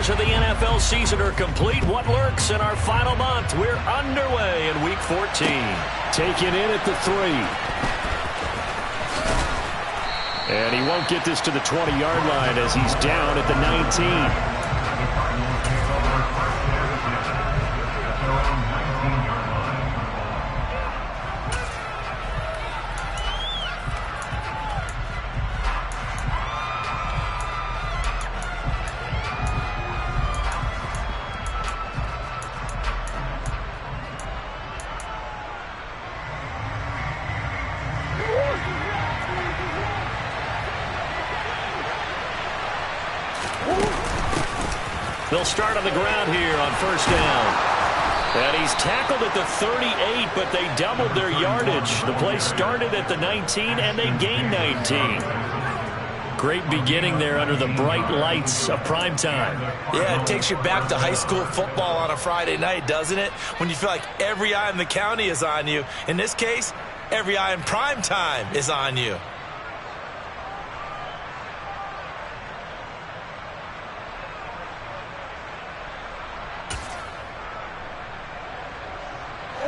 quarters of the NFL season are complete. What lurks in our final month? We're underway in Week 14. Taken in at the 3. And he won't get this to the 20-yard line as he's down at the 19. They'll start on the ground here on first down. And he's tackled at the 38, but they doubled their yardage. The play started at the 19, and they gained 19. Great beginning there under the bright lights of prime time. Yeah, it takes you back to high school football on a Friday night, doesn't it? When you feel like every eye in the county is on you. In this case, every eye in prime time is on you.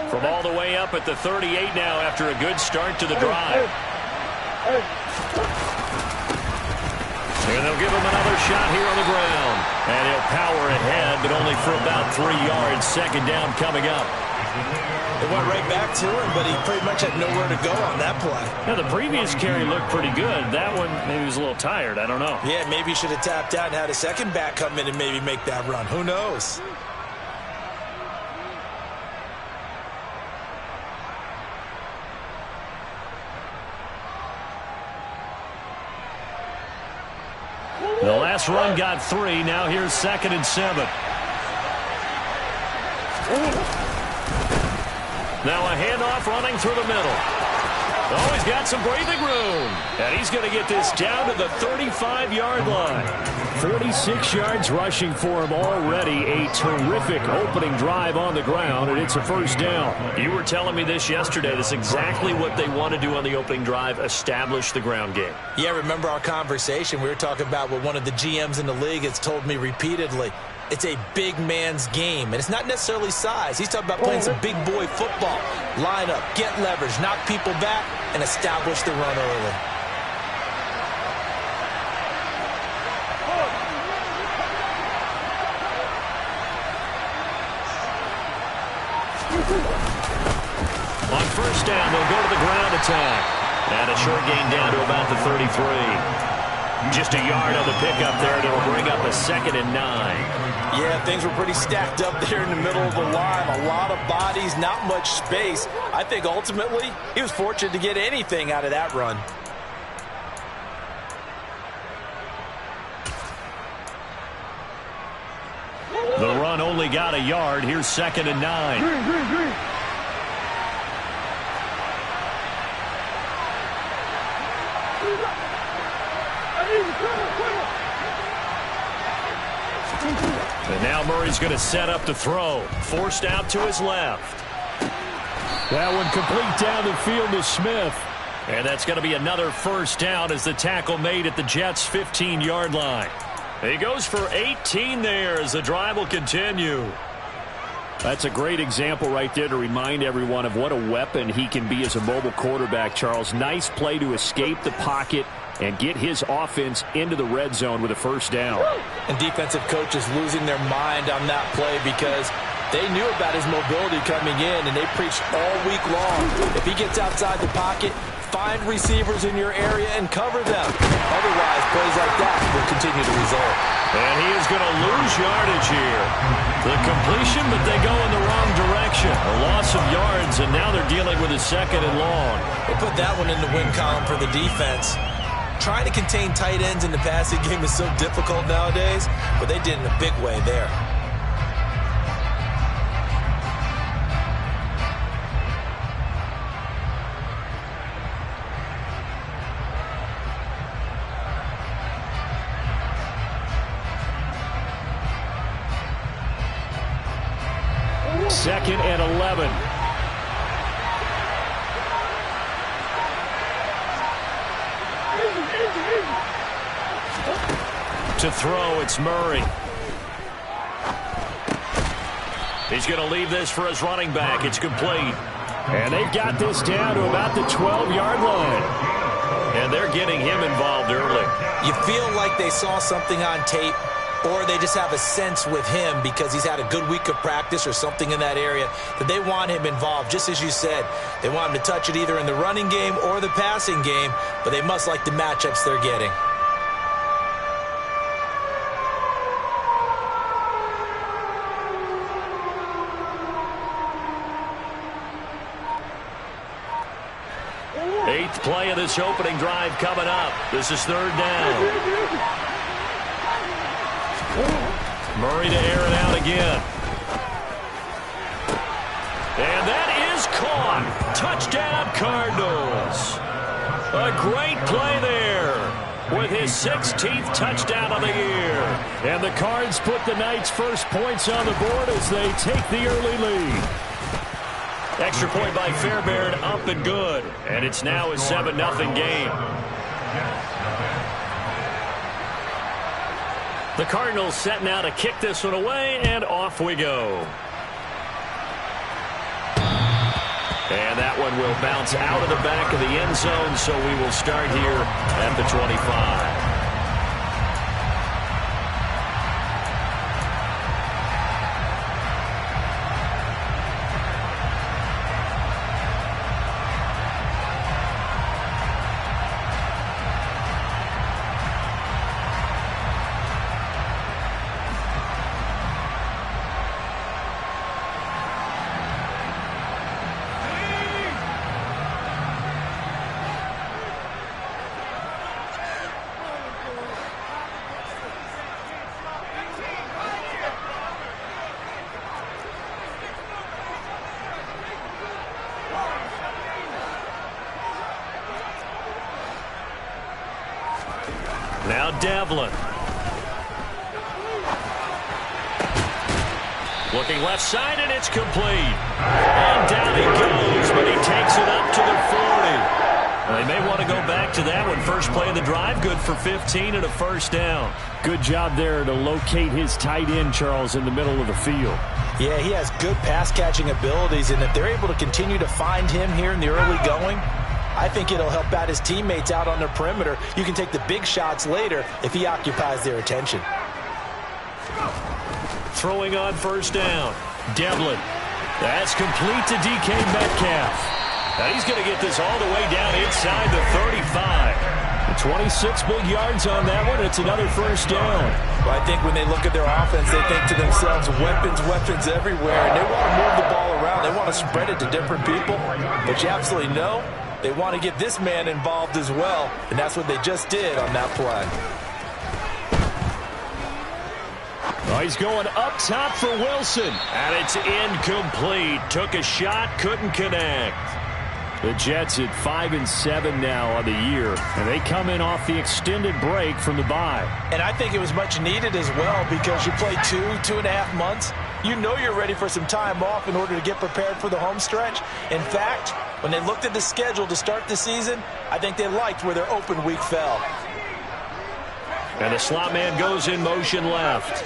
From all the way up at the 38 now after a good start to the drive. And they'll give him another shot here on the ground. And he'll power ahead, but only for about 3 yards. Second down coming up. It went right back to him, but he pretty much had nowhere to go on that play. Now, the previous carry looked pretty good. That one, maybe he was a little tired. I don't know. Yeah, maybe he should have tapped out and had a second back come in and maybe make that run. Who knows? The last run got 3. Now here's 2nd and 7. Now a handoff running through the middle. Oh, he's got some breathing room. And he's going to get this down to the 35-yard line. 46 yards rushing for him already. A terrific opening drive on the ground, and it's a first down. You were telling me this yesterday. That's exactly what they want to do on the opening drive, establish the ground game. Yeah, remember our conversation? We were talking about what one of the GMs in the league has told me repeatedly. It's a big man's game, and it's not necessarily size. He's talking about playing some big boy football. Line up, get leverage, knock people back, and establish the run early. On first down, they'll go to the ground attack. And a short gain down to about the 33. Just a yard on the pickup there, and it'll bring up a 2nd and 9. Yeah, things were pretty stacked up there in the middle of the line. A lot of bodies, not much space. I think ultimately he was fortunate to get anything out of that run. The run only got a yard. Here's 2nd and 9. And now Murray's going to set up the throw. Forced out to his left. That one complete down the field to Smith. And that's going to be another first down as the tackle made at the Jets' 15-yard line. He goes for 18 there as the drive will continue. That's a great example right there to remind everyone of what a weapon he can be as a mobile quarterback, Charles. Nice play to escape the pocket and get his offense into the red zone with a first down. And defensive coaches losing their mind on that play because they knew about his mobility coming in, and they preached all week long. If he gets outside the pocket, find receivers in your area and cover them. Otherwise, plays like that will continue to result. And he is going to lose yardage here. The completion, but they go in the wrong direction. A loss of yards, and now they're dealing with a 2nd and long. They put that one in the win column for the defense. Trying to contain tight ends in the passing game is so difficult nowadays, but they did in a big way there. Second and 11. To throw, it's Murray. He's going to leave this for his running back. It's complete. And they've got this down to about the 12-yard line. And they're getting him involved early. You feel like they saw something on tape, or they just have a sense with him because he's had a good week of practice or something in that area that they want him involved. Just as you said, they want him to touch it either in the running game or the passing game, but they must like the matchups they're getting. Eighth play of this opening drive coming up. This is third down. Murray to air it out again. And that is caught. Touchdown, Cardinals. A great play there with his 16th touchdown of the year. And the Cards put the Knights' first points on the board as they take the early lead. Extra point by Fairbairn, up and good. And it's now a 7-0 game. The Cardinals setting out to kick this one away, and off we go. And that one will bounce out of the back of the end zone, so we will start here at the 25. Now Devlin. Looking left side, and it's complete. And down he goes, but he takes it up to the 40. They may want to go back to that one. First play of the drive, good for 15 and a first down. Good job there to locate his tight end, Charles, in the middle of the field. Yeah, he has good pass-catching abilities, and if they're able to continue to find him here in the early going, I think it'll help out his teammates out on the perimeter. You can take the big shots later if he occupies their attention. Throwing on first down. Devlin. That's complete to DK Metcalf. Now he's going to get this all the way down inside the 35. 26 big yards on that one. It's another first down. Well, I think when they look at their offense, they think to themselves, weapons, weapons everywhere. And they want to move the ball around. They want to spread it to different people. But you absolutely know they want to get this man involved as well. And that's what they just did on that play. Oh, he's going up top for Wilson. And it's incomplete. Took a shot, couldn't connect. The Jets at 5-7 now on the year, and they come in off the extended break from the bye. And I think it was much needed as well because you play 2.5 months. You know you're ready for some time off in order to get prepared for the home stretch. In fact, when they looked at the schedule to start the season, I think they liked where their open week fell. And the slot man goes in motion left.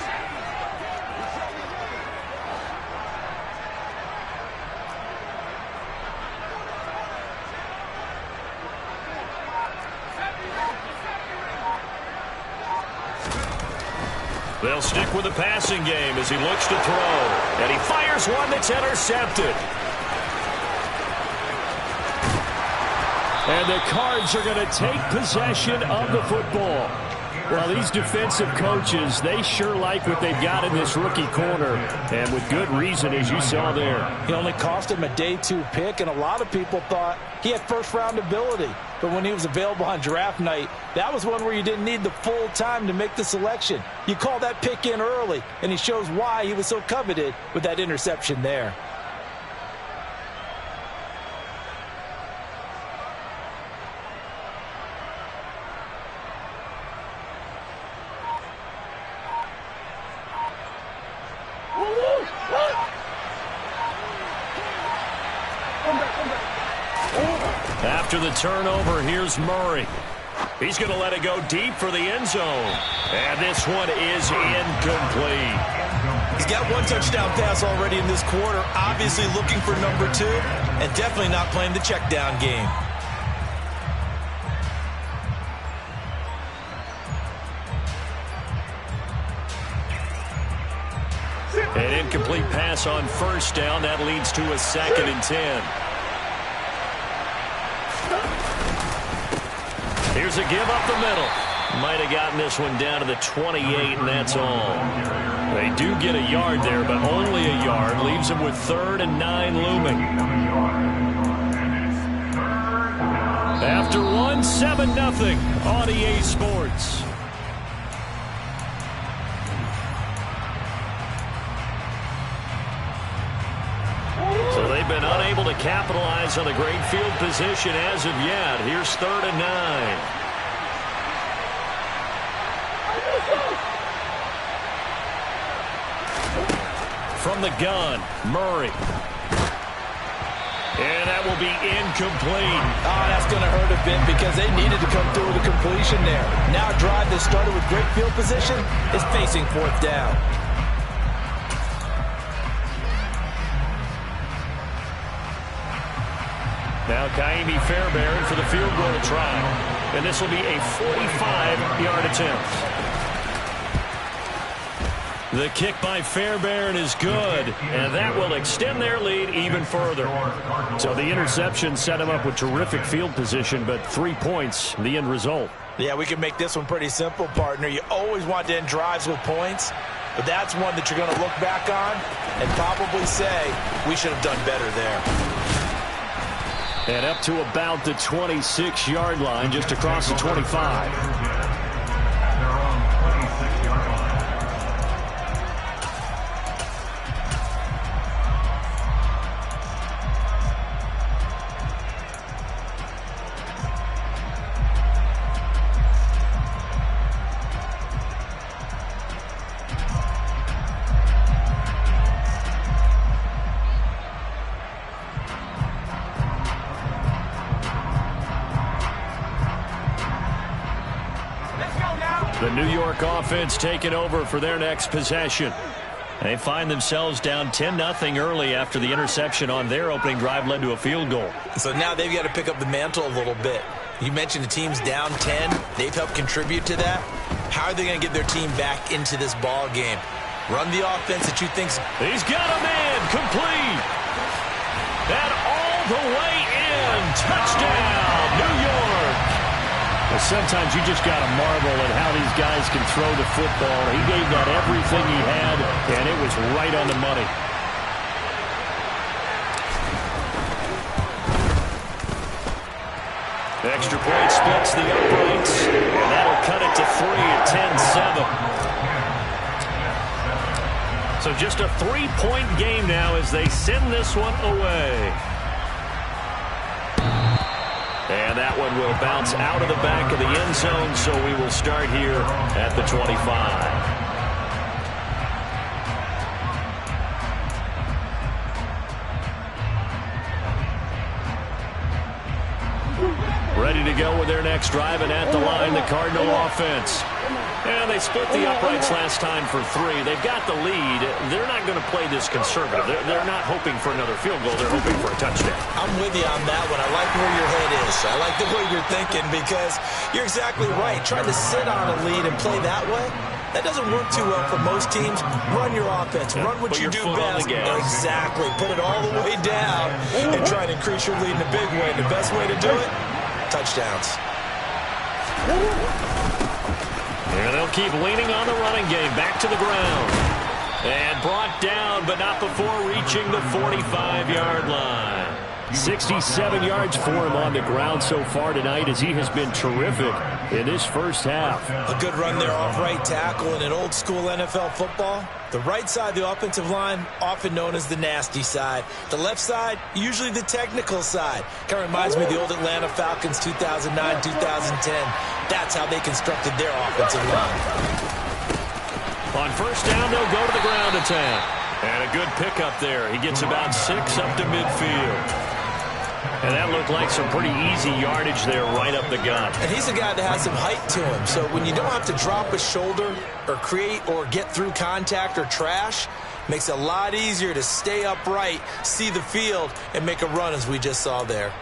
They'll stick with the passing game as he looks to throw. And he fires one that's intercepted. And the Cards are going to take possession of the football. Well, these defensive coaches, they sure like what they've got in this rookie corner. And with good reason, as you saw there. He only cost him a day 2 pick, and a lot of people thought he had first-round ability. But when he was available on draft night, that was one where you didn't need the full time to make the selection. You call that pick in early, and he shows why he was so coveted with that interception there. After the turnover, here's Murray. He's going to let it go deep for the end zone. And this one is incomplete. He's got one touchdown pass already in this quarter, obviously looking for number 2, and definitely not playing the check down game. An incomplete pass on first down. That leads to a 2nd and 10. Here's a give up the middle. Might have gotten this one down to the 28, and that's all. They do get a yard there, but only a yard. Leaves them with 3rd and 9 looming. After 1, 7-0 on EA Sports. So they've been unable to capitalize on a great field position as of yet. Here's 3rd and 9. From the gun, Murray. And that will be incomplete. Oh, that's going to hurt a bit because they needed to come through with a completion there. Now a drive that started with great field position is facing 4th down. Now Kaimi Fairbairn for the field goal try. And this will be a 45-yard attempt. The kick by Fairbairn is good, and that will extend their lead even further. So the interception set them up with terrific field position, but 3 points, the end result. Yeah, we can make this one pretty simple, partner. You always want to end drives with points, but that's one that you're going to look back on and probably say, we should have done better there. And up to about the 26-yard line, just across the 25. The New York offense taking over for their next possession. They find themselves down 10-0 early after the interception on their opening drive led to a field goal. So now they've got to pick up the mantle a little bit. You mentioned the team's down 10. They've helped contribute to that. How are they going to get their team back into this ball game? Run the offense that you think's... He's got a man complete. And all the way in. Touchdown, New York. Well, sometimes you just got to marvel at how these guys can throw the football. He gave that everything he had, and it was right on the money. Extra point splits the uprights, and that'll cut it to 3 at 10-7. So just a 3-point game now as they send this one away. And that one will bounce out of the back of the end zone, so we will start here at the 25. Ready to go with their next drive, and at the line, the Cardinal offense. And they split the uprights last time for 3. They've got the lead. They're not going to play this conservative. They're not hoping for another field goal. They're hoping for a touchdown. I'm with you on that one. I like where your head is. I like the way you're thinking because you're exactly right. Trying to sit on a lead and play that way, that doesn't work too well for most teams. Run your offense. Run what you do best. Exactly. Put it all the way down and try and increase your lead in a big way. The best way to do it, touchdowns. And they'll keep leaning on the running game. Back to the ground. And brought down, but not before reaching the 45-yard line. 67 yards for him on the ground so far tonight as he has been terrific in this first half. A good run there off right tackle in an old-school NFL football. The right side of the offensive line, often known as the nasty side. The left side, usually the technical side. Kind of reminds me of the old Atlanta Falcons 2009, 2010. That's how they constructed their offensive line. On first down, they'll go to the ground attack. And a good pickup there. He gets about 6 up to midfield. And that looked like some pretty easy yardage there right up the gut. And he's a guy that has some height to him. So when you don't have to drop a shoulder or create or get through contact or trash, Makes it a lot easier to stay upright, see the field, and make a run as we just saw there.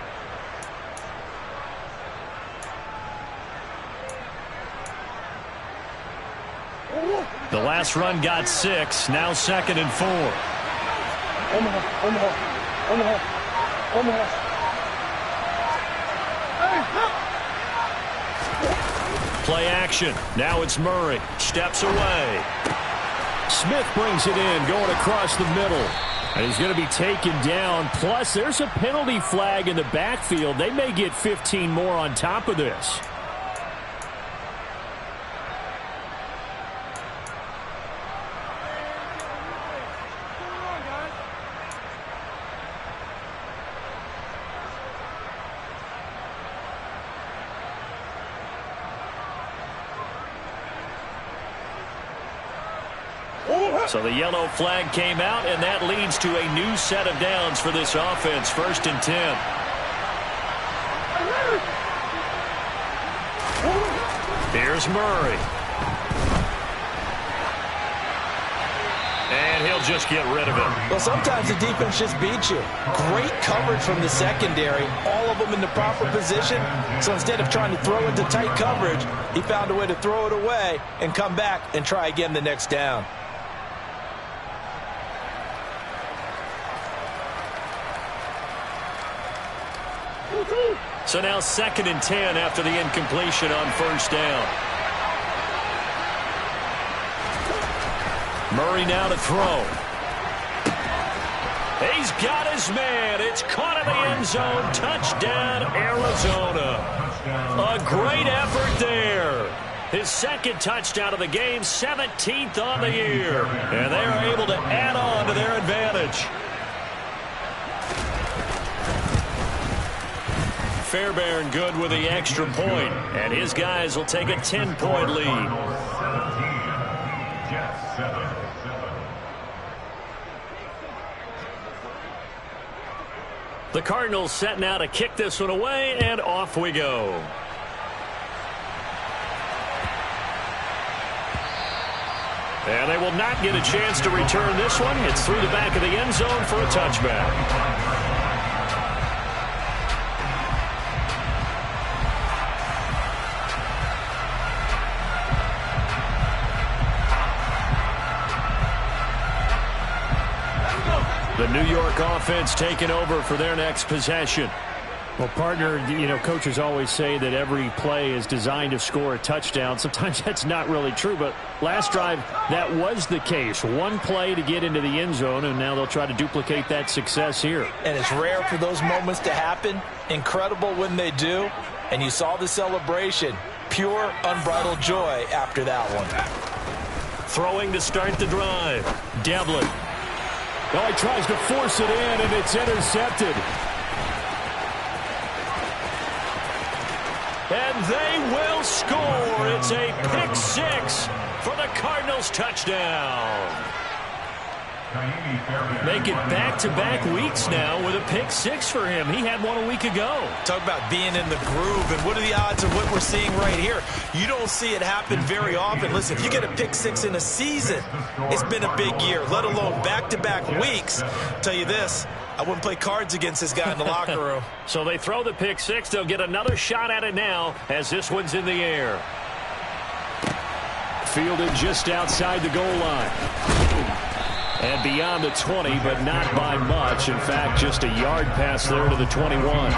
The last run got 6. Now 2nd and 4. Play action. Now it's Murray. Steps away. Smith brings it in, going across the middle. And he's going to be taken down. Plus, there's a penalty flag in the backfield. They may get 15 more on top of this. So the yellow flag came out, and that leads to a new set of downs for this offense. 1st and 10. Here's Murray. And he'll just get rid of it. Well, sometimes the defense just beats you. Great coverage from the secondary, all of them in the proper position. So instead of trying to throw into tight coverage, he found a way to throw it away and come back and try again the next down. So now 2nd and 10 after the incompletion on 1st down. Murray now to throw. He's got his man. It's caught in the end zone. Touchdown, Arizona. A great effort there. His 2nd touchdown of the game, 17th on the year. And they are able to add on to their advantage. Fairbairn good with the extra point, and his guys will take a 10-point lead. The Cardinals set now to kick this one away, and off we go. And they will not get a chance to return this one. It's through the back of the end zone for a touchback. The New York offense taking over for their next possession. Well, partner, you know, coaches always say that every play is designed to score a touchdown. Sometimes that's not really true, but last drive, that was the case. One play to get into the end zone, and now they'll try to duplicate that success here. And it's rare for those moments to happen. Incredible when they do. And you saw the celebration. Pure, unbridled joy after that one. Throwing to start the drive. Devlin. Oh, he tries to force it in, and it's intercepted. And they will score. It's a pick 6 for the Cardinals touchdown. Make it back-to-back weeks now with a pick 6 for him. He had one a week ago. Talk about being in the groove, and what are the odds of what we're seeing right here? You don't see it happen very often. Listen, if you get a pick 6 in a season, it's been a big year, let alone back-to-back weeks. I'll tell you this, I wouldn't play cards against this guy in the locker room. So they throw the pick 6. They'll get another shot at it now as this one's in the air. Fielded just outside the goal line. And beyond the 20, but not by much. In fact, just a yard pass there to the 21.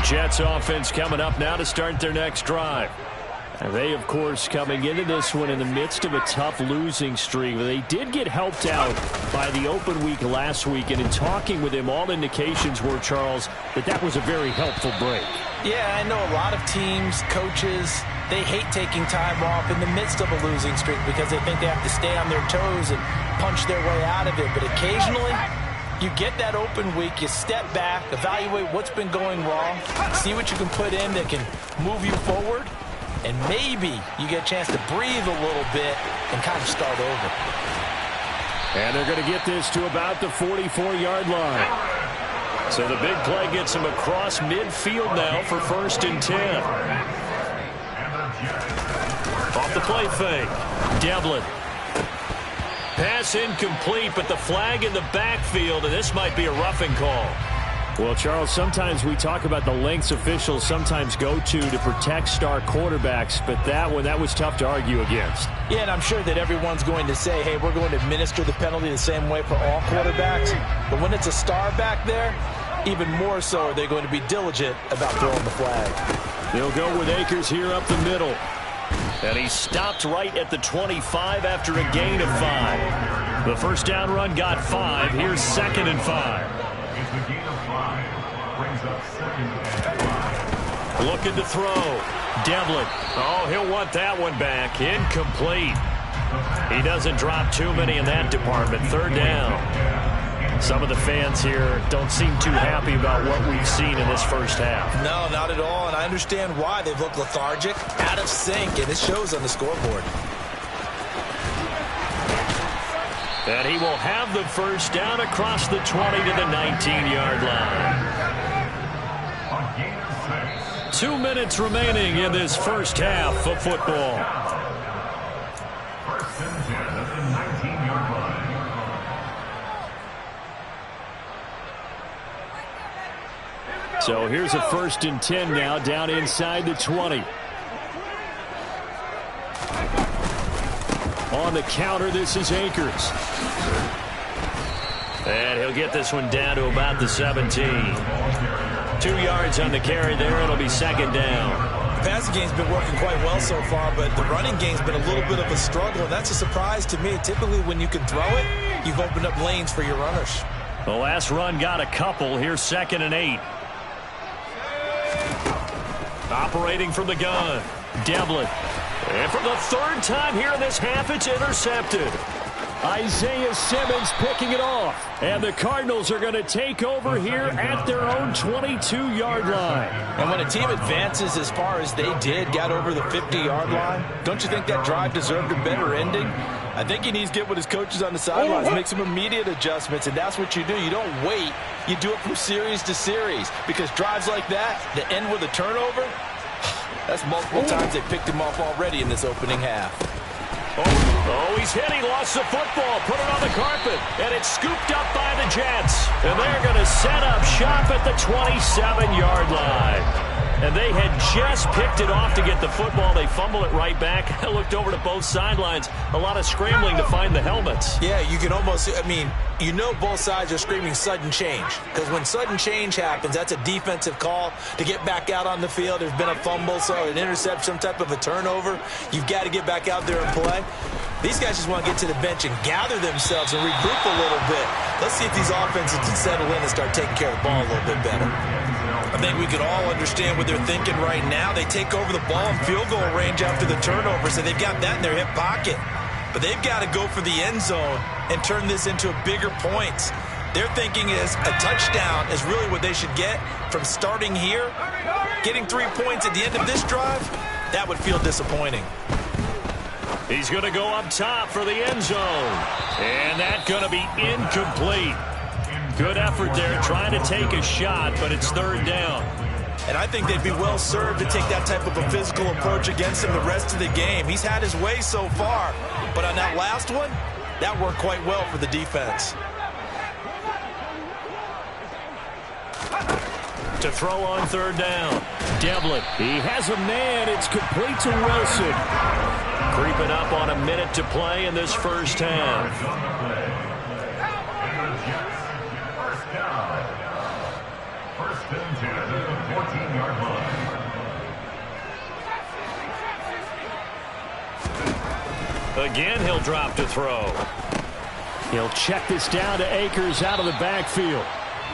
Jets offense coming up now to start their next drive. And they, of course, coming into this one in the midst of a tough losing streak. They did get helped out by the open week last week, and in talking with him, all indications were, Charles, that was a very helpful break. Yeah, I know a lot of teams, coaches, they hate taking time off in the midst of a losing streak because they think they have to stay on their toes and punch their way out of it. But occasionally, you get that open week, you step back, evaluate what's been going wrong, see what you can put in that can move you forward. and maybe you get a chance to breathe a little bit and kind of start over. And they're going to get this to about the 44-yard line. So the big play gets him across midfield now for 1st and 10. Off the play fake. Devlin. Pass incomplete, but the flag in the backfield, and this might be a roughing call. Well, Charles, sometimes we talk about the lengths officials sometimes go to protect star quarterbacks, but that was tough to argue against. Yeah, and I'm sure that everyone's going to say, hey, we're going to administer the penalty the same way for all quarterbacks. But when it's a star back there, even more so are they going to be diligent about throwing the flag. They'll go with Akers here up the middle. And he stopped right at the 25 after a gain of 5. The first down run got 5. Here's 2nd and 5. Looking to throw. Devlin. Oh, he'll want that one back. Incomplete. He doesn't drop too many in that department. 3rd down. Some of the fans here don't seem too happy about what we've seen in this first half. No, not at all, and I understand why. They've looked lethargic, out of sync, and it shows on the scoreboard. And he will have the first down across the 20 to the 19-yard line. 2 minutes remaining in this first half of football. 1st and 10 at the 19-yard line. So here's a 1st and 10 now down inside the 20. On the counter, this is Akers. And he'll get this one down to about the 17. 2 yards on the carry there. It'll be 2nd down. The passing game's been working quite well so far, but the running game's been a little bit of a struggle, and that's a surprise to me. Typically, when you can throw it, you've opened up lanes for your runners. The last run got a couple. Here's 2nd and 8. Operating from the gun. Devlin. And for the 3rd time here in this half, it's intercepted. Isaiah Simmons picking it off. And the Cardinals are going to take over here at their own 22-yard line. And when a team advances as far as they did, got over the 50-yard line, don't you think that drive deserved a better ending? I think he needs to get with his coaches on the sidelines, make some immediate adjustments, and that's what you do. You don't wait. You do it from series to series, because drives like that end with a turnover, that's multiple times they picked him off already in this opening half. Oh, he's hit. He lost the football. Put it on the carpet. And it's scooped up by the Jets. And they're going to set up shop at the 27-yard line. And they had just picked it off to get the football. They fumble it right back. I looked over to both sidelines. A lot of scrambling to find the helmets. Yeah, you can almost, you know both sides are screaming sudden change. Because when sudden change happens, that's a defensive call to get back out on the field. There's been a fumble, so an interception, some type of a turnover. You've got to get back out there and play. These guys just want to get to the bench and gather themselves and regroup a little bit. Let's see if these offenses can settle in and start taking care of the ball a little bit better. I think we could all understand what they're thinking right now. They take over the ball in field goal range after the turnover, so they've got that in their hip pocket. But they've got to go for the end zone and turn this into bigger points. Their thinking is a touchdown is really what they should get from starting here. Getting 3 points at the end of this drive, that would feel disappointing. He's going to go up top for the end zone. And that's going to be incomplete. Good effort there trying to take a shot, but it's 3rd down. And I think they'd be well served to take that type of a physical approach against him the rest of the game. He's had his way so far, but on that last one, that worked quite well for the defense. To throw on 3rd down. Devlin. He has a man. It's complete to Wilson. Creeping up on a minute to play in this first half. Again, he'll drop to throw. He'll check this down to Akers out of the backfield.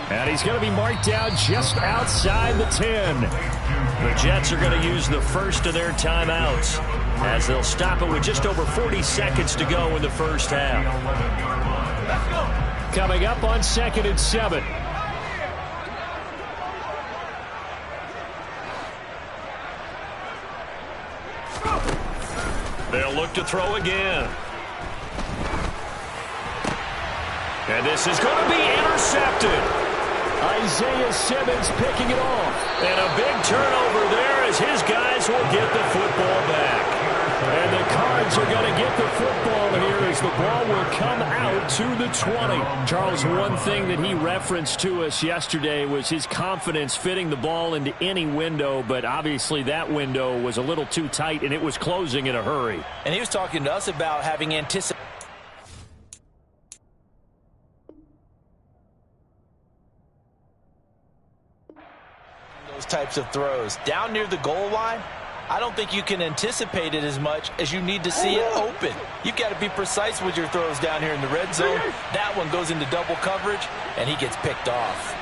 And he's going to be marked down just outside the 10. The Jets are going to use the first of their timeouts as they'll stop it with just over 40 seconds to go in the first half. Coming up on 2nd and 7. They'll look to throw again. And this is going to be intercepted. Isaiah Simmons picking it off. And a big turnover there as his guys will get the football back. And the Cards are going to get the football here as the ball will come out to the 20. Charles, one thing that he referenced to us yesterday was his confidence fitting the ball into any window, but obviously that window was a little too tight and it was closing in a hurry. And he was talking to us about having anticipated those types of throws. Down near the goal line, I don't think you can anticipate it as much as you need to see it open. You've got to be precise with your throws down here in the red zone. That one goes into double coverage, and he gets picked off.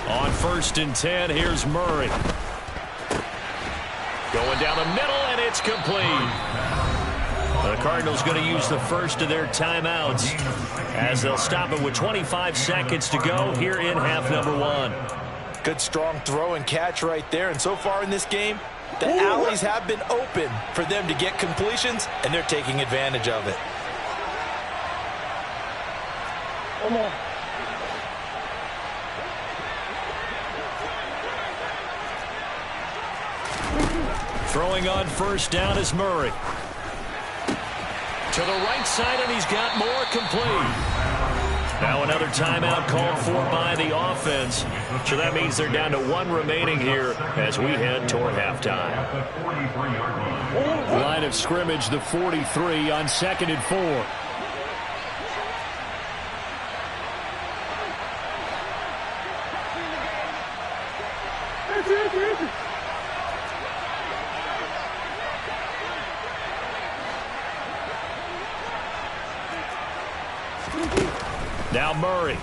On 1st and 10, here's Murray. Going down the middle, and it's complete. The Cardinals going to use the first of their timeouts as they'll stop it with 25 seconds to go here in half number 1. Good strong throw and catch right there. And so far in this game, the alleys have been open for them to get completions, and they're taking advantage of it. Throwing on 1st down is Murray. To the right side, and he's got more complete. Now another timeout called for by the offense. So that means they're down to 1 remaining here as we head toward halftime. Line of scrimmage, the 43 on 2nd and 4. Now Murray.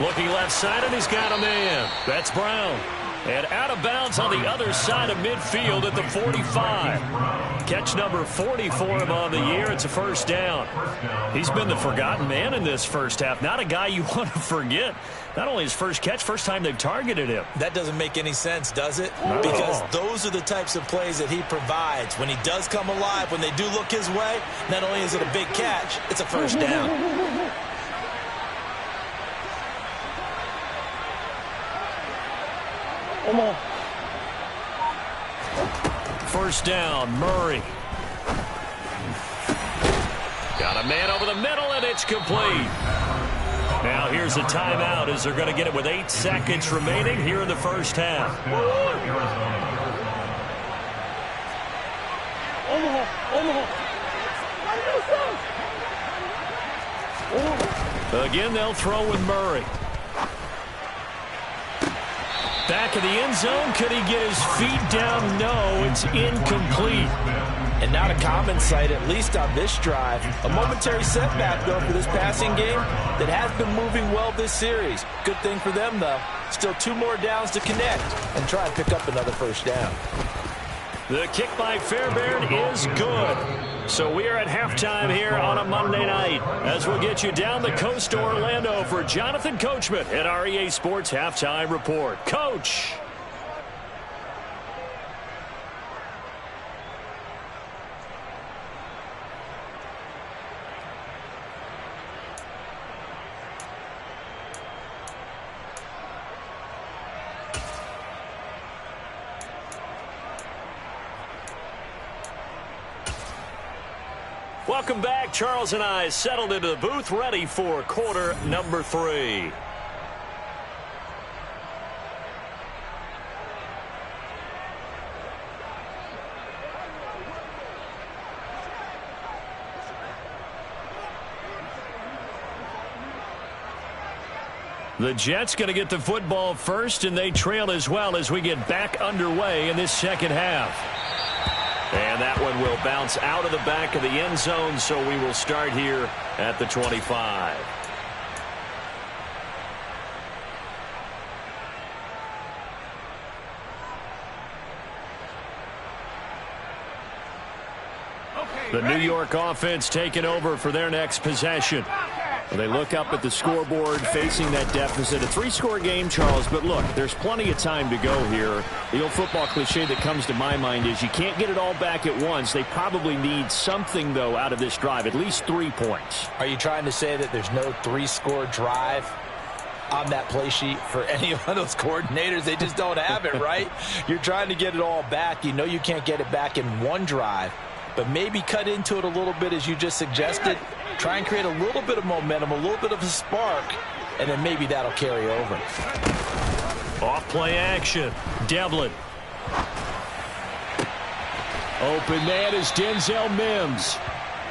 Looking left side, and he's got a man. That's Brown. And out of bounds on the other side of midfield at the 45. Catch number 40 for him on the year. It's a 1st down. He's been the forgotten man in this first half. Not a guy you want to forget. Not only his first catch, first time they've targeted him. That doesn't make any sense, does it? Because those are the types of plays that he provides. When he does come alive, when they do look his way, not only is it a big catch, it's a 1st down. First down, Murray. Got a man over the middle, and it's complete. Now here's a timeout as they're going to get it with 8 seconds remaining here in the first half. Again, they'll throw with Murray. Back of the end zone. Could he get his feet down? No, it's incomplete. And not a common sight, at least on this drive. A momentary setback, though, for this passing game that has been moving well this series. Good thing for them, though. Still 2 more downs to connect and try and pick up another 1st down. The kick by Fairbairn is good. So we are at halftime here on a Monday night as we'll get you down the coast to Orlando for Jonathan Coachman at our EA Sports Halftime Report. Coach. Welcome back. Charles and I settled into the booth, ready for quarter number 3. The Jets going to get the football first, and they trail as well as we get back underway in this second half. And that one will bounce out of the back of the end zone, so we will start here at the 25. The New York offense taking over for their next possession. Well, they look up at the scoreboard facing that deficit. A 3-score game, Charles, but look, there's plenty of time to go here. The old football cliche that comes to my mind is you can't get it all back at once. They probably need something, though, out of this drive, at least 3 points. Are you trying to say that there's no 3-score drive on that play sheet for any of those coordinators? They just don't have it, right? You're trying to get it all back. You know you can't get it back in one drive, but maybe cut into it a little bit as you just suggested. Try and create a little bit of momentum, a little bit of a spark, and then maybe that'll carry over. Off play action. Devlin. Open man is Denzel Mims.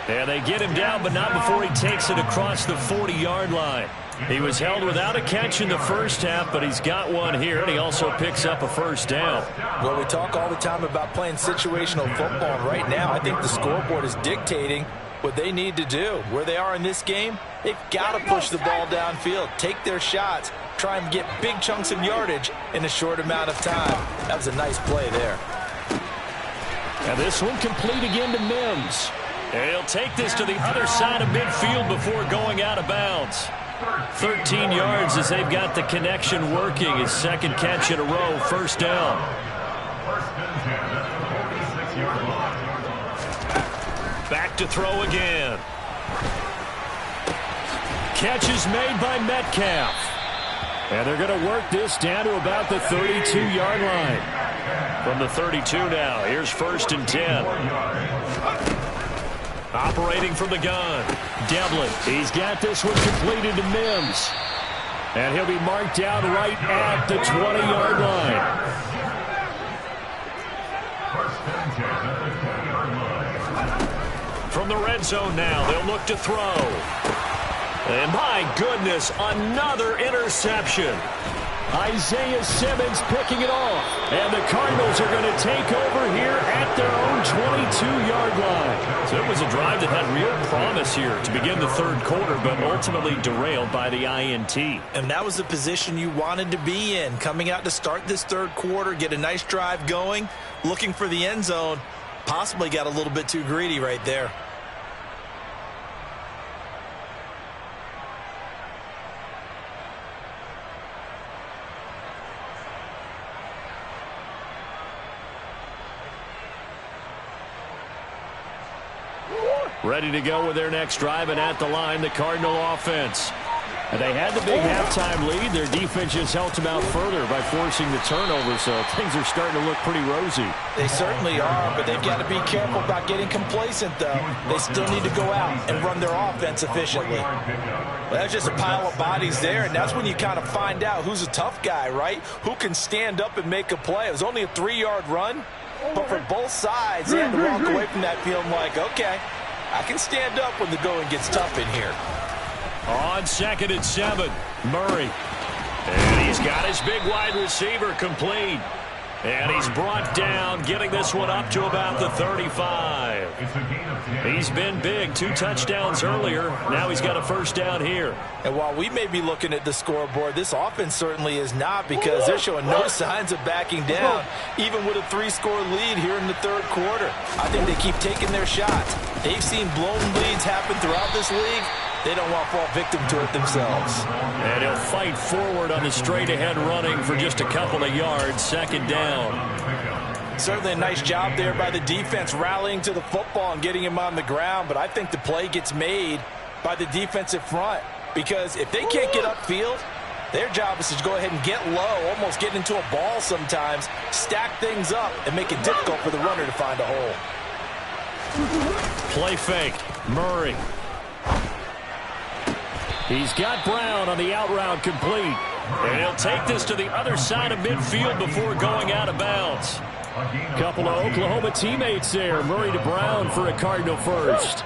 And they get him down, but not before he takes it across the 40-yard line. He was held without a catch in the first half, but he's got one here, and he also picks up a first down. Well, we talk all the time about playing situational football. Right now, I think the scoreboard is dictating what they need to do. Where they are in this game, they've got to push the ball downfield, take their shots, try and get big chunks of yardage in a short amount of time. That was a nice play there. And this one complete again to Mims. And he'll take this to the other side of midfield before going out of bounds. 13 yards as they've got the connection working. His second catch in a row, first down. Back to throw again. Catch is made by Metcalf. And they're going to work this down to about the 32-yard line. From the 32 now, here's 1st and 10. Operating from the gun, Devlin. He's got this one completed to Mims. And he'll be marked down right at the 20-yard line. From the red zone now, they'll look to throw. And my goodness, another interception. Isaiah Simmons picking it off. And the Cardinals are going to take over here at their own 22-yard line. So it was a drive that had real promise here to begin the third quarter, but ultimately derailed by the INT. And that was the position you wanted to be in. Coming out to start this third quarter, get a nice drive going, looking for the end zone. Possibly got a little bit too greedy right there. Ready to go with their next drive, and at the line, the Cardinal offense. And they had the big halftime lead. Their defense just helped them out further by forcing the turnover, so things are starting to look pretty rosy. They certainly are, but they've got to be careful about getting complacent, though. They still need to go out and run their offense efficiently. Well, that's just a pile of bodies there, and that's when you kind of find out who's a tough guy, right? Who can stand up and make a play. It was only a 3-yard run, but for both sides, they had to walk away from that feeling like, okay, I can stand up when the going gets tough in here. On 2nd and 7, Murray. And he's got his big wide receiver complete. And he's brought down, getting this one up to about the 35. He's been big, 2 touchdowns earlier. Now he's got a first down here. And while we may be looking at the scoreboard, this offense certainly is not, because they're showing no signs of backing down, even with a 3-score lead here in the third quarter. I think they keep taking their shots. They've seen blown leads happen throughout this league. They don't want to fall victim to it themselves. And he'll fight forward on the straight-ahead running for just a couple of yards. 2nd down. Certainly a nice job there by the defense rallying to the football and getting him on the ground, but I think the play gets made by the defensive front, because if they can't get upfield, their job is to go ahead and get low, almost get into a ball sometimes, stack things up, and make it difficult for the runner to find a hole. Play fake. Murray. He's got Brown on the out route complete. And he'll take this to the other side of midfield before going out of bounds. Couple of Oklahoma teammates there. Murray to Brown for a Cardinal first.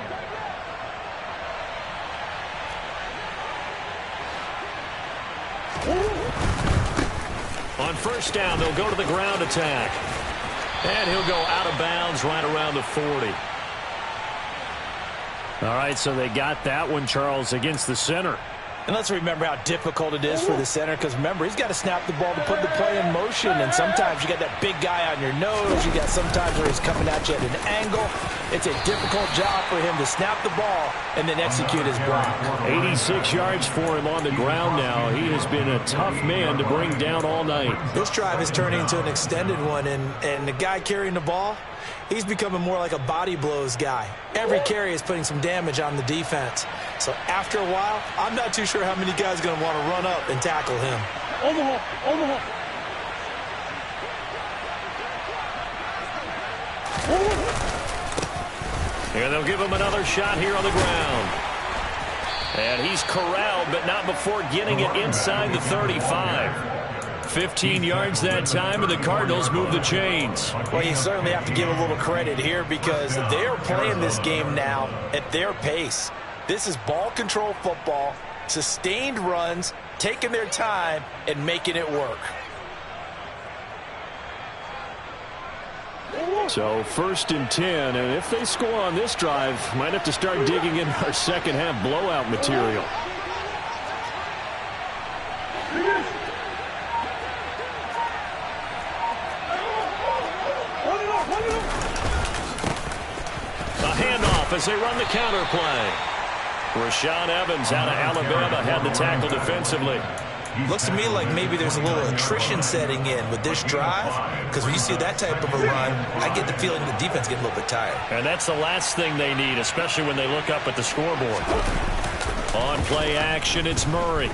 On first down, they'll go to the ground attack. And he'll go out of bounds right around the 40. All right, so they got that one, Charles, against the center. And let's remember how difficult it is for the center, because remember, he's got to snap the ball to put the play in motion, and sometimes you got that big guy on your nose. You got sometimes where he's coming at you at an angle. It's a difficult job for him to snap the ball and then execute his block. 86 yards for him on the ground now. He has been a tough man to bring down all night. This drive is turning into an extended one, and the guy carrying the ball, he's becoming more like a body blows guy. Every carry is putting some damage on the defense. So after a while, I'm not too sure how many guys are going to want to run up and tackle him. Omaha. And they'll give him another shot here on the ground. And he's corralled, but not before getting it inside the 35. 15 yards that time, and the Cardinals move the chains. Well, you certainly have to give a little credit here, because they are playing this game now at their pace. This is ball control football, sustained runs, taking their time, and making it work. So 1st and 10, and if they score on this drive, might have to start digging in our second half blowout material. A handoff as they run the counter play. Rashaan Evans out of Alabama had the tackle defensively. Looks to me like maybe there's a little attrition setting in with this drive, because when you see that type of a run, I get the feeling the defense getting a little bit tired. And that's the last thing they need, especially when they look up at the scoreboard. On play action, it's Murray.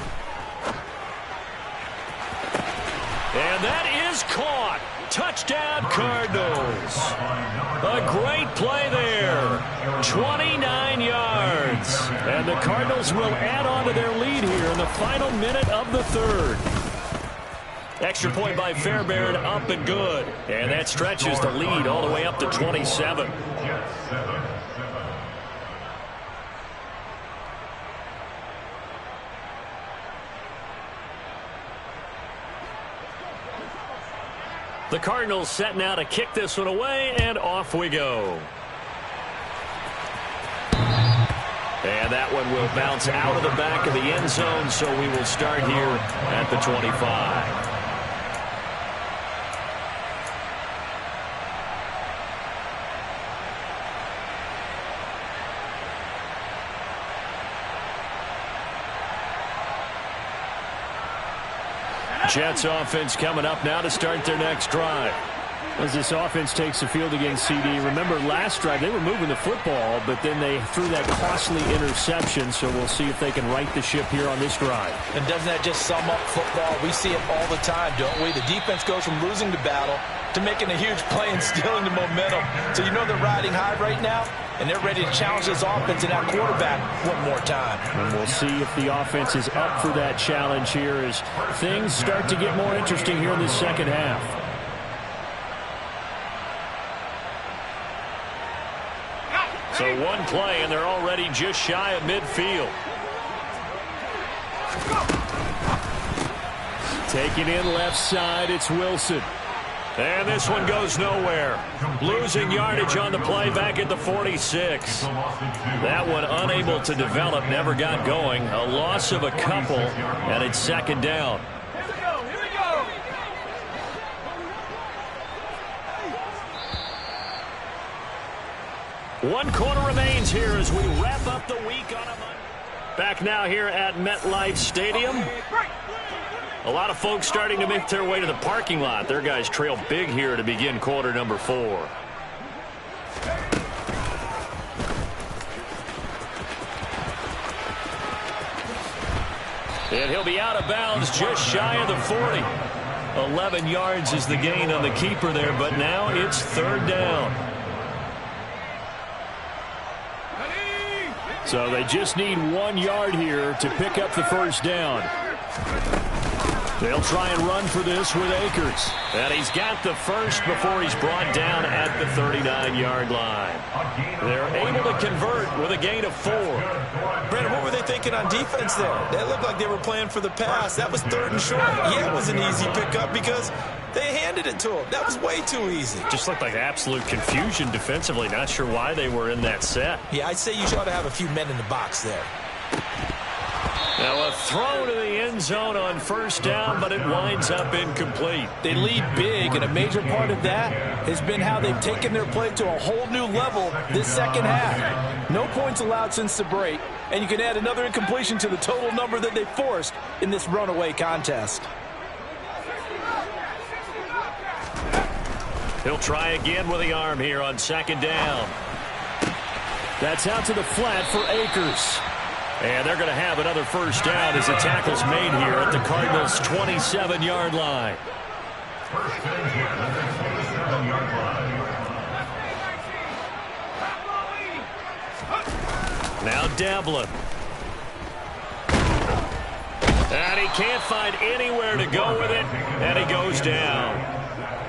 And that is caught. Touchdown, Cardinals. A great play there. 29 yards. And the Cardinals will add on to their lead here in the final minute of the 3rd. Extra point by Fairbairn, up and good. And that stretches the lead all the way up to 27. The Cardinals set now to kick this one away, and off we go. And that one will bounce out of the back of the end zone, so we will start here at the 25. Jets offense coming up now to start their next drive. As this offense takes the field against CD, remember last drive they were moving the football, but then they threw that costly interception, so we'll see if they can right the ship here on this drive. And doesn't that just sum up football? We see it all the time, don't we? The defense goes from losing the battle to making a huge play and stealing the momentum. So you know they're riding high right now, and they're ready to challenge this offense and that quarterback one more time. And we'll see if the offense is up for that challenge here as things start to get more interesting here in the second half. So one play, and they're already just shy of midfield. Taking in left side, it's Wilson. And this one goes nowhere. Losing yardage on the play back at the 46. That one unable to develop, never got going. A loss of a couple, and it's second down. One quarter remains here as we wrap up the week on a Monday. Back now here at MetLife Stadium. A lot of folks starting to make their way to the parking lot. Their guys trail big here to begin quarter number 4. And he'll be out of bounds just shy of the 40. 11 yards is the gain on the keeper there, but now it's third down. So they just need 1 yard here to pick up the first down. They'll try and run for this with Akers. And he's got the first before he's brought down at the 39-yard line. They're able to convert with a gain of 4. Brandon, what were they thinking on defense there? They looked like they were playing for the pass. That was third and short. Yeah, it was an easy pickup because they handed it to him. That was way too easy. Just looked like absolute confusion defensively. Not sure why they were in that set. Yeah, I'd say you ought to have a few men in the box there. Now a throw to the end zone on first down, but it winds up incomplete. They lead big, and a major part of that has been how they've taken their play to a whole new level this second half. No points allowed since the break, and you can add another incompletion to the total number that they forced in this runaway contest. He'll try again with the arm here on second down. That's out to the flat for Akers. And they're going to have another first down as the tackle's made here at the Cardinals' 27-yard line. First and 10 at the 27-yard line. Now Devlin. And he can't find anywhere to go with it, and he goes down.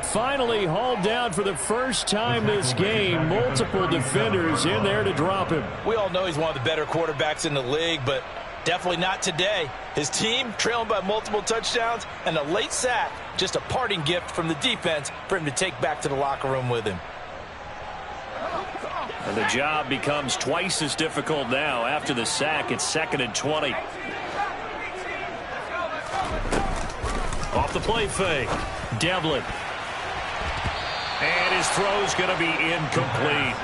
Finally hauled down for the first time this game. Multiple defenders in there to drop him. We all know he's one of the better quarterbacks in the league, but definitely not today. His team trailing by multiple touchdowns, and a late sack, just a parting gift from the defense for him to take back to the locker room with him. And the job becomes twice as difficult now. After the sack, it's 2nd and 20. Off the play fake. Devlin. And his throw's going to be incomplete.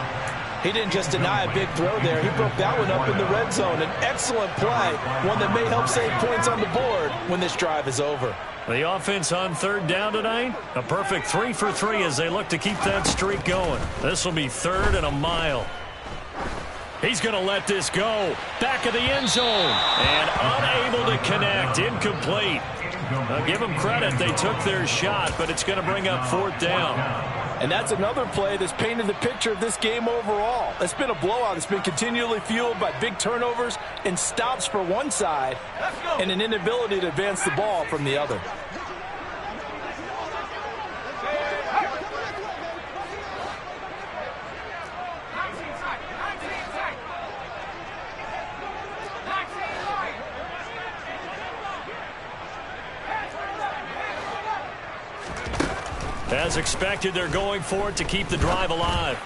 He didn't just deny a big throw there. He broke that one up in the red zone. An excellent play, one that may help save points on the board when this drive is over. The offense on third down tonight, a perfect 3 for 3 as they look to keep that streak going. This will be 3rd and a mile. He's going to let this go. Back of the end zone. And unable to connect. Incomplete. I'll give them credit. They took their shot, but it's going to bring up 4th down. And that's another play that's painted the picture of this game overall. It's been a blowout. It's been continually fueled by big turnovers and stops for one side and an inability to advance the ball from the other. As expected, they're going for it to keep the drive alive.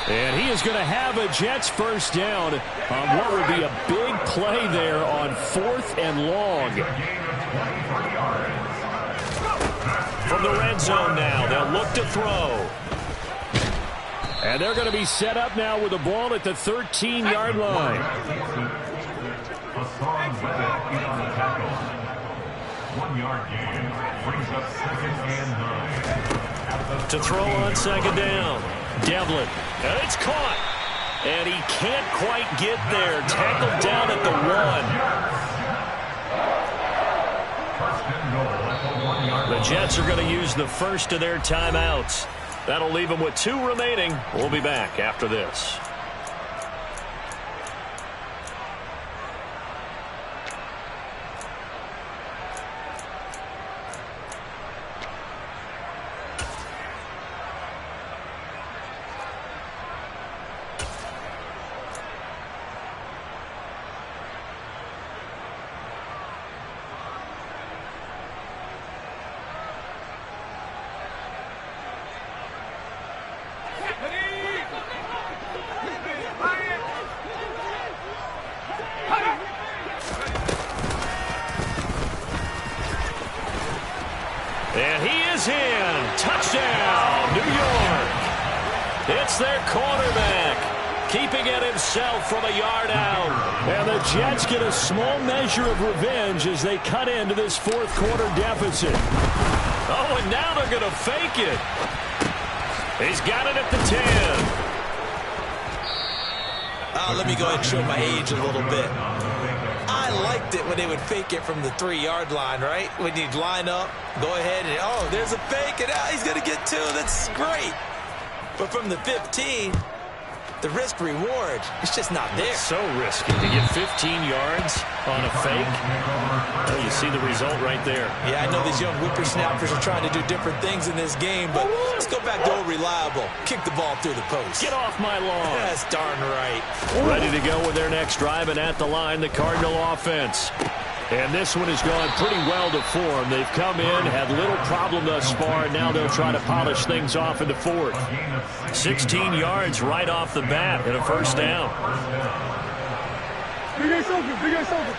And he is going to have a Jets first down on what would be a big play there on 4th and long. From the red zone now, they'll look to throw. And they're going to be set up now with the ball at the 13-yard line. Hassan Reddick in on the tackle. 1-yard gain. Brings up 2nd and 9. To throw on second down. Devlin. And it's caught. And he can't quite get there. Tackled down at the 1. The Jets are going to use the first of their timeouts. That'll leave them with 2 remaining. We'll be back after this. And he is in. Touchdown, New York. It's their quarterback, keeping it himself from a yard out. And the Jets get a small measure of revenge as they cut into this 4th quarter deficit. Oh, and now they're going to fake it. He's got it at the 10. Let me go ahead and show my age a little bit. I liked it when they would fake it from the 3-yard line, right? When you'd line up, go ahead and, oh, there's a fake, and he's going to get 2. That's great. But from the 15, the risk reward, it's just not there. It's so risky to get 15 yards on a fake. Well, you see the result right there. Yeah, I know these young whippersnappers are trying to do different things in this game, but let's go back to old reliable. Kick the ball through the post. Get off my lawn. That's darn right. Ready to go with their next drive, and at the line, the Cardinal offense. And this one has gone pretty well to form. They've come in, had little problem thus far, and now they'll try to polish things off in the 4th. 16 yards right off the bat and a first down. Big Ace open. Big Ace open.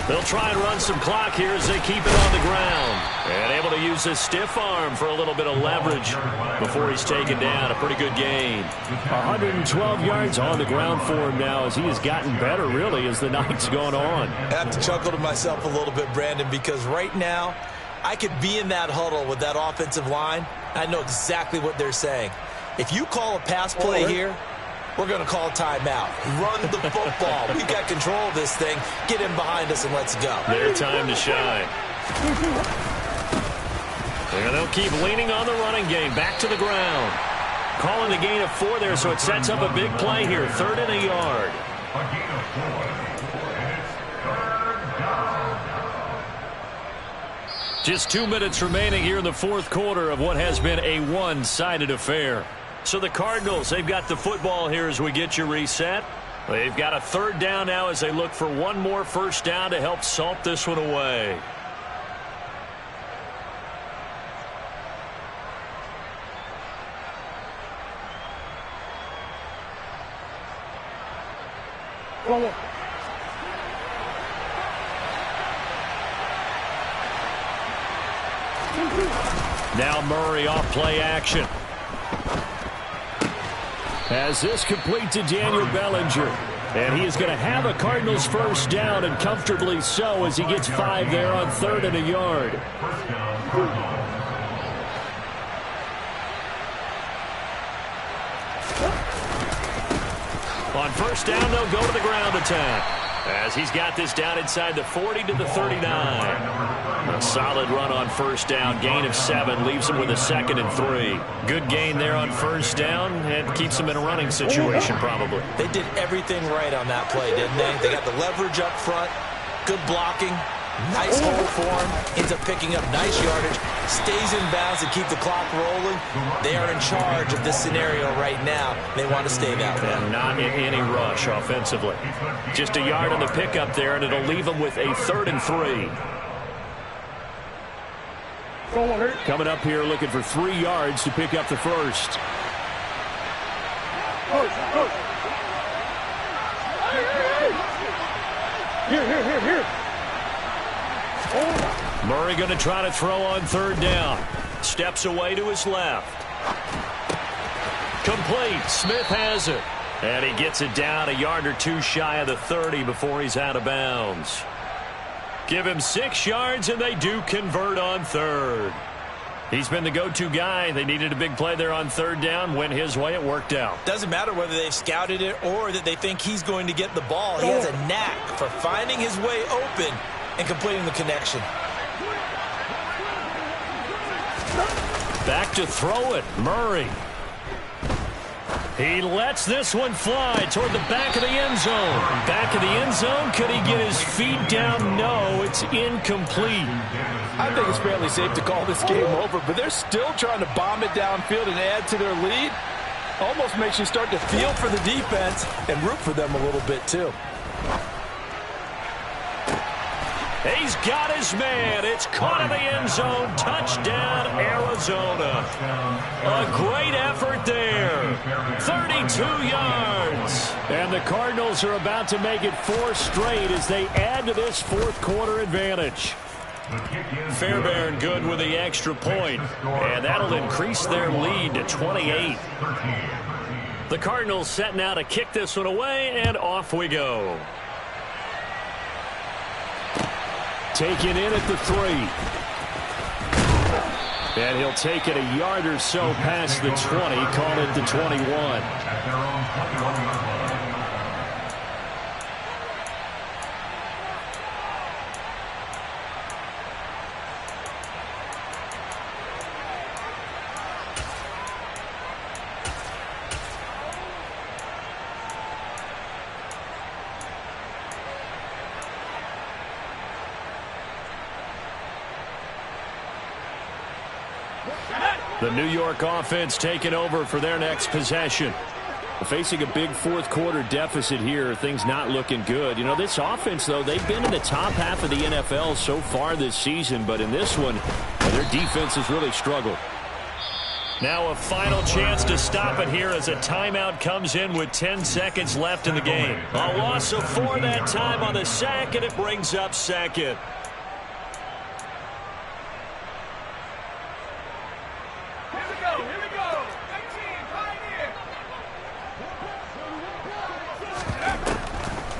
They'll try and run some clock here as they keep it on the ground. And able to use his stiff arm for a little bit of leverage before he's taken down. A pretty good gain. 112 yards on the ground for him now as he has gotten better, really, as the night's gone on. I have to chuckle to myself a little bit, Brandon, because right now I could be in that huddle with that offensive line. I know exactly what they're saying. If you call a pass play here, we're going to call a timeout. Run the football. We've got control of this thing. Get him behind us and let's go. Their time to shine. And they'll keep leaning on the running game. Back to the ground. Calling the gain of 4 there, so it sets up a big play here. 3rd and a yard. A gain of 4. And it's 3rd down. Just 2 minutes remaining here in the 4th quarter of what has been a one-sided affair. So the Cardinals, they've got the football here as we get you reset. They've got a 3rd down now as they look for one more first down to help salt this one away. Now Murray off play action. As this complete to Daniel Bellinger. And he is going to have a Cardinals first down, and comfortably so, as he gets 5 there on 3rd and a yard. On first down, they'll go to the ground attack. As he's got this down inside the 40 to the 39. A solid run on first down. Gain of 7 leaves him with a 2nd and 3. Good gain there on first down and keeps him in a running situation probably. They did everything right on that play, didn't they? They got the leverage up front, good blocking, nice hold for him, ends up picking up nice yardage, stays in bounds to keep the clock rolling. They are in charge of this scenario right now. They want to stay that way. And not in any rush offensively. Just a yard on the pickup there, and it'll leave them with a 3rd and 3. Coming up here looking for 3 yards to pick up the first. Here. Murray going to try to throw on 3rd down. Steps away to his left. Complete. Smith has it. And he gets it down a yard or 2 shy of the 30 before he's out of bounds. Give him 6 yards, and they do convert on 3rd. He's been the go-to guy. They needed a big play there on 3rd down. Went his way. It worked out. Doesn't matter whether they've scouted it or that they think he's going to get the ball. He has a knack for finding his way open and completing the connection. Back to throw it. Murray. He lets this one fly toward the back of the end zone. Back of the end zone. Could he get his feet down? No, it's incomplete. I think it's fairly safe to call this game over, but they're still trying to bomb it downfield and add to their lead. Almost makes you start to feel for the defense and root for them a little bit too. He's got his man. It's caught in the end zone. Touchdown, Arizona. A great effort there. 32 yards. And the Cardinals are about to make it 4 straight as they add to this 4th quarter advantage. Fairbairn good with the extra point. And that'll increase their lead to 28. The Cardinals set now to kick this one away, and off we go. Taken in at the 3. And he'll take it a yard or so past the 20, call it the 21. The New York offense taking over for their next possession. Facing a big 4th quarter deficit here. Things not looking good. You know, this offense, though, they've been in the top half of the NFL so far this season. But in this one, their defense has really struggled. Now a final chance to stop it here as a timeout comes in with 10 seconds left in the game. A loss of 4 that time on the sack, and it brings up second. Here we go.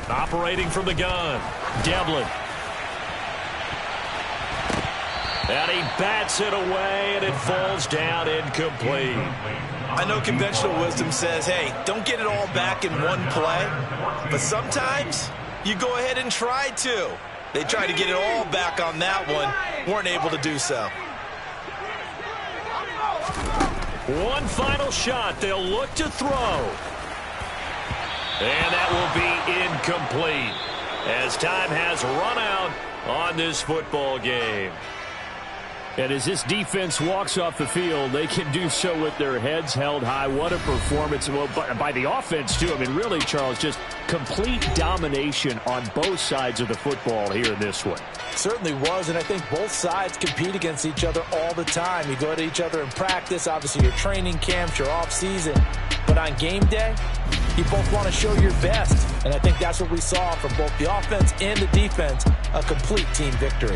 Operating from the gun, Devlin. And he bats it away, and it falls down incomplete. I know conventional wisdom says, hey, don't get it all back in one play. But sometimes you go ahead and try to. They tried to get it all back on that one. Weren't able to do so. One final shot. They'll look to throw. And that will be incomplete as time has run out on this football game. And as this defense walks off the field, they can do so with their heads held high. What a performance by the offense, too. I mean, really, Charles, just complete domination on both sides of the football here in this one. Certainly was, and I think both sides compete against each other all the time. You go to each other in practice, obviously your training camps, your off-season. But on game day, you both want to show your best. And I think that's what we saw from both the offense and the defense, a complete team victory.